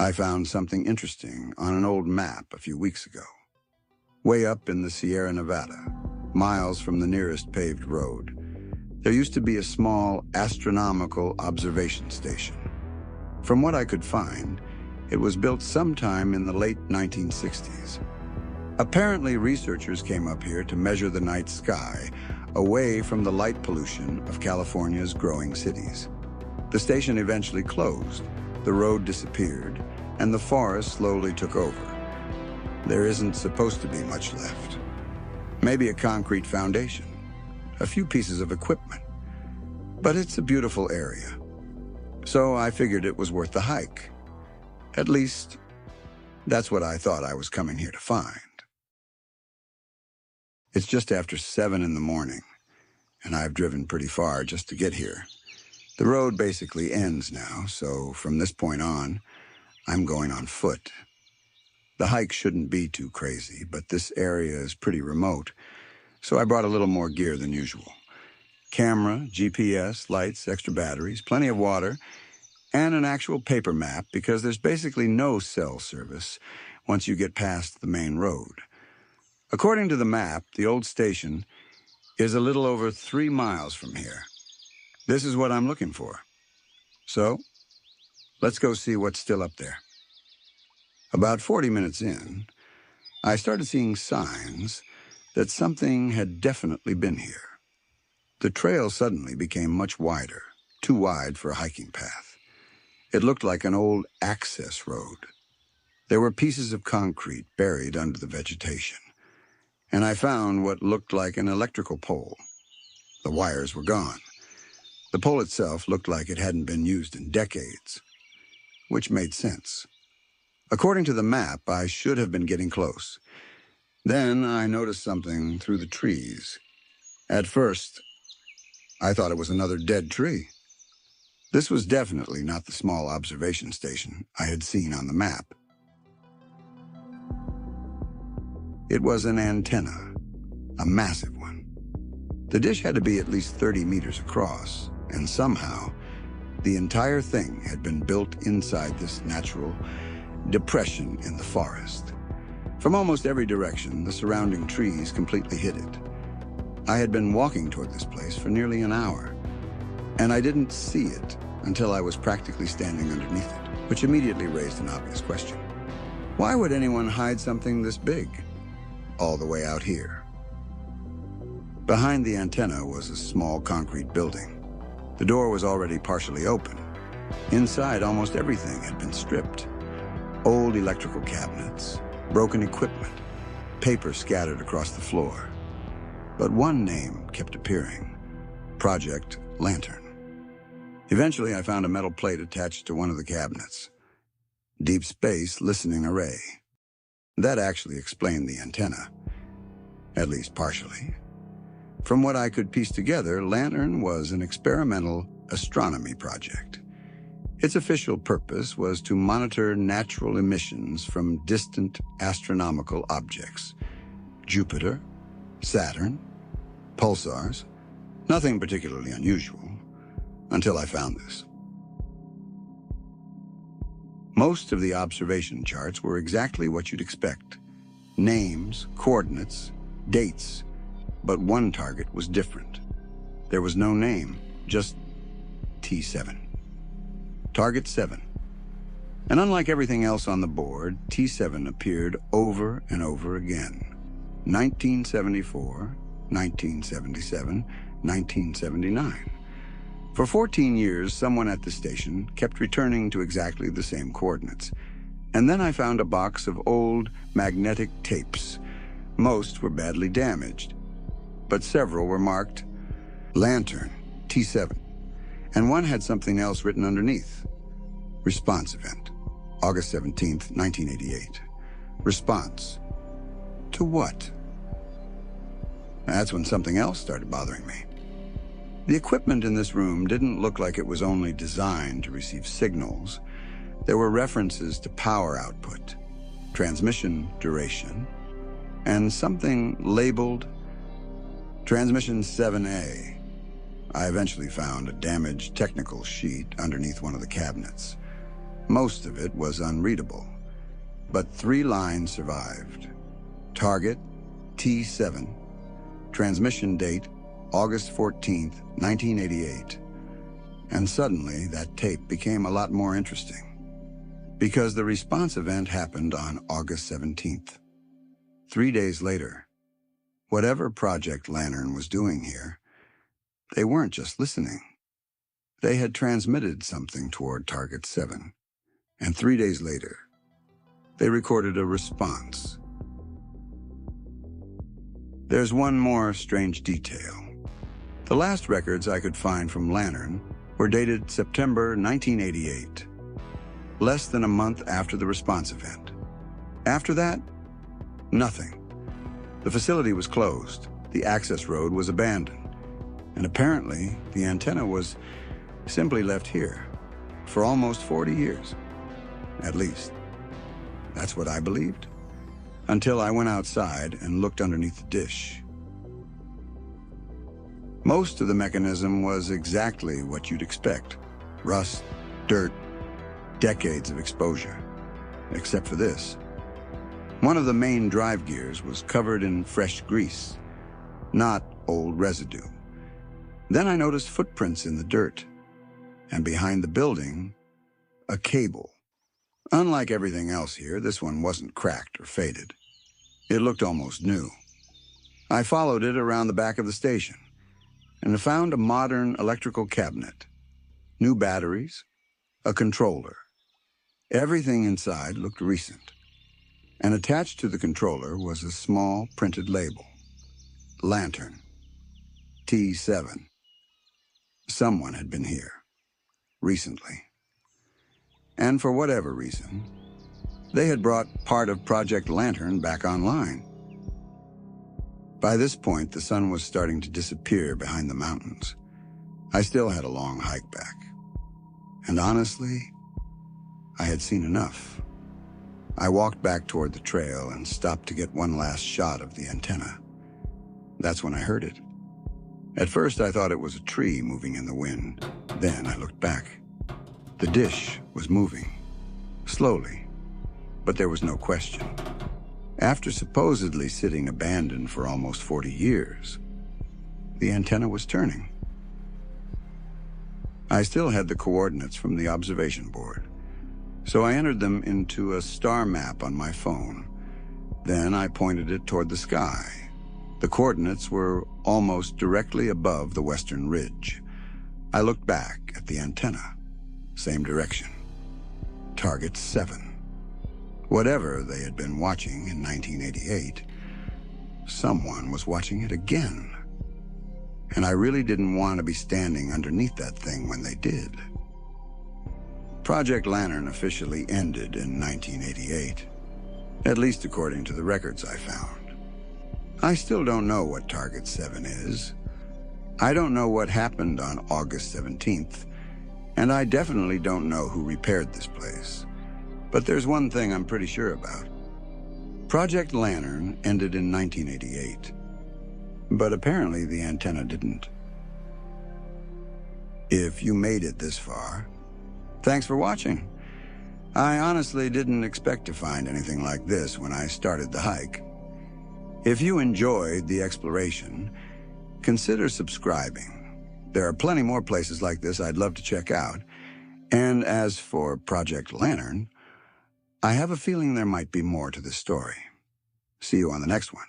I found something interesting on an old map a few weeks ago. Way up in the Sierra Nevada, miles from the nearest paved road, there used to be a small astronomical observation station. From what I could find, it was built sometime in the late 1960s. Apparently, researchers came up here to measure the night sky away from the light pollution of California's growing cities. The station eventually closed, the road disappeared, and the forest slowly took over. There isn't supposed to be much left. Maybe a concrete foundation, a few pieces of equipment. But it's a beautiful area. So I figured it was worth the hike. At least, that's what I thought I was coming here to find. It's just after 7 in the morning, and I've driven pretty far just to get here. The road basically ends now, so from this point on, I'm going on foot. The hike shouldn't be too crazy, but this area is pretty remote, so I brought a little more gear than usual. Camera, GPS, lights, extra batteries, plenty of water, and an actual paper map because there's basically no cell service once you get past the main road. According to the map, the old station is a little over 3 miles from here. This is what I'm looking for. So, let's go see what's still up there. About 40 minutes in, I started seeing signs that something had definitely been here. The trail suddenly became much wider, too wide for a hiking path. It looked like an old access road. There were pieces of concrete buried under the vegetation, and I found what looked like an electrical pole. The wires were gone. The pole itself looked like it hadn't been used in decades, which made sense. According to the map, I should have been getting close. Then I noticed something through the trees. At first, I thought it was another dead tree. This was definitely not the small observation station I had seen on the map. It was an antenna, a massive one. The dish had to be at least 30 meters across, and somehow, the entire thing had been built inside this natural depression in the forest. From almost every direction, the surrounding trees completely hid it. I had been walking toward this place for nearly an hour, and I didn't see it until I was practically standing underneath it, which immediately raised an obvious question. Why would anyone hide something this big, all the way out here? Behind the antenna was a small concrete building. The door was already partially open. Inside, almost everything had been stripped. Old electrical cabinets, broken equipment, paper scattered across the floor. But one name kept appearing: Project Lantern. Eventually, I found a metal plate attached to one of the cabinets. Deep Space Listening Array. That actually explained the antenna, at least partially. From what I could piece together, Lantern was an experimental astronomy project. Its official purpose was to monitor natural emissions from distant astronomical objects. Jupiter, Saturn, pulsars, nothing particularly unusual, until I found this. Most of the observation charts were exactly what you'd expect. Names, coordinates, dates, but one target was different. There was no name, just T7. Target 7. And unlike everything else on the board, T7 appeared over and over again. 1974, 1977, 1979. For 14 years, someone at the station kept returning to exactly the same coordinates. And then I found a box of old magnetic tapes. Most were badly damaged, but several were marked Lantern, T7. And one had something else written underneath. Response event, August 17th, 1988. Response. To what? That's when something else started bothering me. The equipment in this room didn't look like it was only designed to receive signals. There were references to power output, transmission duration, and something labeled Transmission 7A. I eventually found a damaged technical sheet underneath one of the cabinets. Most of it was unreadable, but 3 lines survived. Target T7, transmission date August 14th, 1988. And suddenly that tape became a lot more interesting, because the response event happened on August 17th. 3 days later, whatever Project Lantern was doing here, they weren't just listening. They had transmitted something toward Target 7, and 3 days later, they recorded a response. There's one more strange detail. The last records I could find from Lantern were dated September 1988, less than a month after the response event. After that, nothing. The facility was closed, the access road was abandoned, and apparently the antenna was simply left here for almost 40 years. At least, that's what I believed, until I went outside and looked underneath the dish. Most of the mechanism was exactly what you'd expect. Rust, dirt, decades of exposure. Except for this. One of the main drive gears was covered in fresh grease, not old residue. Then I noticed footprints in the dirt, and behind the building, a cable. Unlike everything else here, this one wasn't cracked or faded. It looked almost new. I followed it around the back of the station, and found a modern electrical cabinet, new batteries, a controller. Everything inside looked recent, and attached to the controller was a small printed label, Lantern, T7. Someone had been here, recently. And for whatever reason, they had brought part of Project Lantern back online. By this point, the sun was starting to disappear behind the mountains. I still had a long hike back. And honestly, I had seen enough. I walked back toward the trail and stopped to get one last shot of the antenna. That's when I heard it. At first, I thought it was a tree moving in the wind. Then I looked back. The dish was moving, slowly, but there was no question. After supposedly sitting abandoned for almost 40 years, the antenna was turning. I still had the coordinates from the observation board, so I entered them into a star map on my phone. Then I pointed it toward the sky. The coordinates were almost directly above the western ridge. I looked back at the antenna, same direction. Target 7. Whatever they had been watching in 1988, someone was watching it again. And I really didn't want to be standing underneath that thing when they did. Project Lantern officially ended in 1988, at least according to the records I found. I still don't know what Target 7 is. I don't know what happened on August 17th, and I definitely don't know who repaired this place. But there's one thing I'm pretty sure about. Project Lantern ended in 1988, but apparently the antenna didn't. If you made it this far, thanks for watching. I honestly didn't expect to find anything like this when I started the hike. If you enjoyed the exploration, consider subscribing. There are plenty more places like this I'd love to check out. And as for Project Lantern, I have a feeling there might be more to this story. See you on the next one.